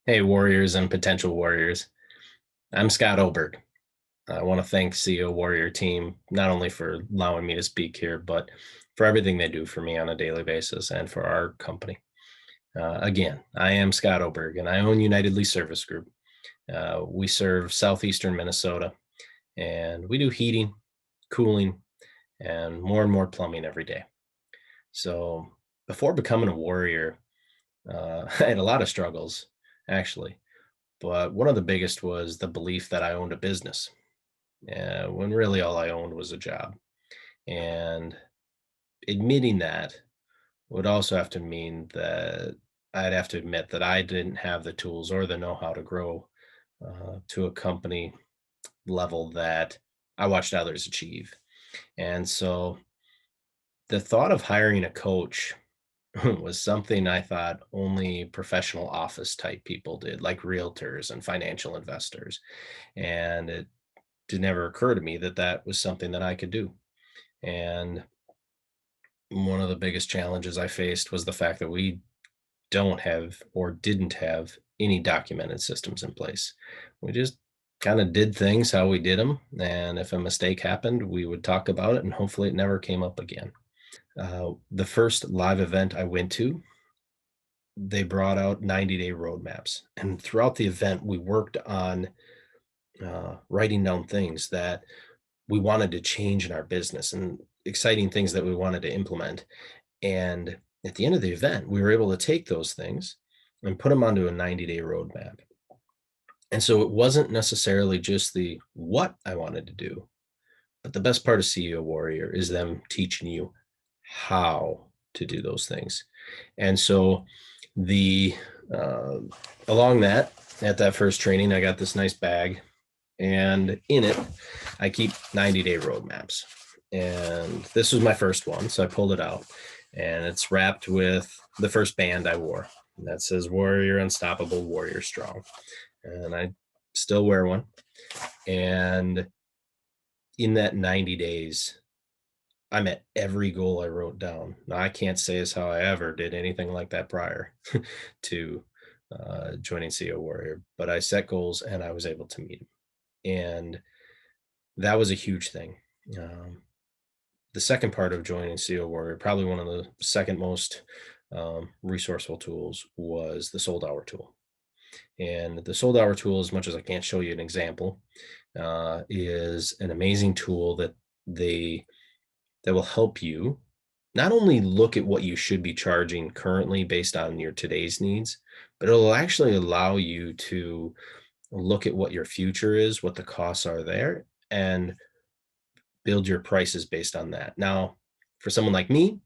Hey, warriors and potential warriors. I'm Scott Oberg. I want to thank CEO Warrior Team not only for allowing me to speak here, but for everything they do for me on a daily basis and for our company. Again, I am Scott Oberg and I own United Lee Service Group. We serve southeastern Minnesota and we do heating, cooling, and more plumbing every day. So before becoming a warrior, I had a lot of struggles, actually. But one of the biggest was the belief that I owned a business, when really all I owned was a job. And admitting that would also have to mean that I'd have to admit that I didn't have the tools or the know-how to grow to a company level that I watched others achieve. And so the thought of hiring a coach was something I thought only professional office type people did, like realtors and financial investors. And it did never occur to me that that was something that I could do. And one of the biggest challenges I faced was the fact that we don't have or didn't have any documented systems in place. We just kind of did things how we did them. And if a mistake happened, we would talk about it and hopefully it never came up again. The first live event I went to, they brought out 90-day roadmaps. And throughout the event, we worked on writing down things that we wanted to change in our business and exciting things that we wanted to implement. And at the end of the event, we were able to take those things and put them onto a 90-day roadmap. And so it wasn't necessarily just the what I wanted to do, but the best part of CEO Warrior is them teaching you how to do those things. And so the uh, along that, at that first training, I got this nice bag, and in it, I keep 90-day roadmaps. And this was my first one, so I pulled it out, and it's wrapped with the first band I wore. And that says Warrior Unstoppable, Warrior Strong. And I still wear one. And in that 90 days, I met every goal I wrote down. Now, I can't say as how I ever did anything like that prior to joining CEO Warrior, but I set goals and I was able to meet them. And that was a huge thing. Um, the second part of joining CEO Warrior, probably one of the second most resourceful tools, was the sold hour tool. And the sold hour tool, as much as I can't show you an example, is an amazing tool that will help you not only look at what you should be charging currently based on your today's needs, but it'll actually allow you to look at what your future is, what the costs are there, and build your prices based on that. Now, for someone like me,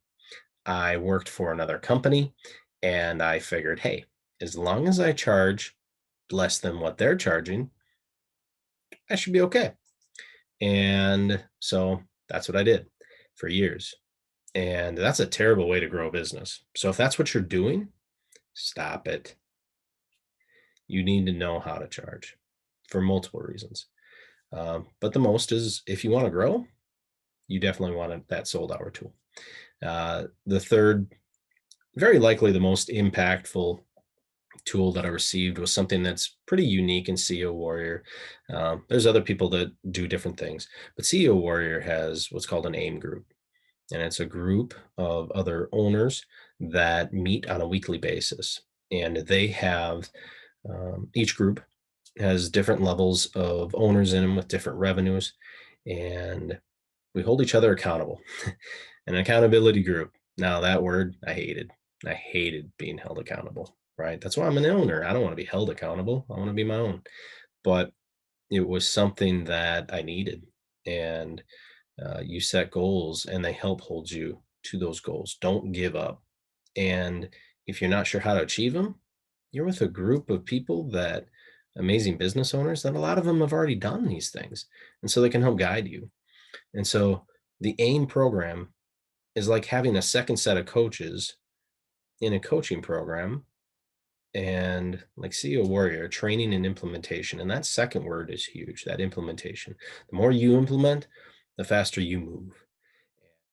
I worked for another company and I figured, hey, as long as I charge less than what they're charging, I should be okay. And so that's what I did for years. And that's a terrible way to grow a business. So if that's what you're doing, stop it. You need to know how to charge for multiple reasons. But the most is if you want to grow, you definitely want that sold hour tool. The third, very likely the most impactful tool that I received was something that's pretty unique in CEO Warrior. There's other people that do different things, but CEO Warrior has what's called an AIM group. And it's a group of other owners that meet on a weekly basis. And they have, each group has different levels of owners in them with different revenues. And we hold each other accountable. An accountability group. Now, that word I hated. I hated being held accountable, right? That's why I'm an owner. I don't want to be held accountable. I want to be my own. But it was something that I needed. And you set goals and they help hold you to those goals. Don't give up. And if you're not sure how to achieve them, you're with a group of people that amazing business owners that a lot of them have already done these things. And so they can help guide you. And so the AIM program is like having a second set of coaches in a coaching program, and like CEO Warrior, training and implementation. And that second word is huge, that implementation. The more you implement, the faster you move.